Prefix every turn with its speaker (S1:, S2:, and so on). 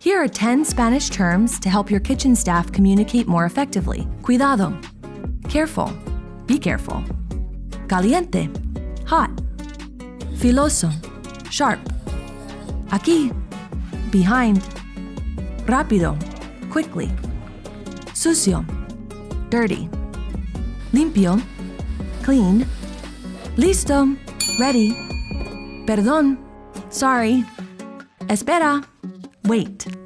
S1: Here are 10 Spanish terms to help your kitchen staff communicate more effectively. Cuidado, careful, be careful. Caliente, hot. Filoso, sharp. Aquí, behind. Rapido, quickly. Sucio, dirty. Limpio, clean. Listo, ready. Perdon, sorry. Espera, wait.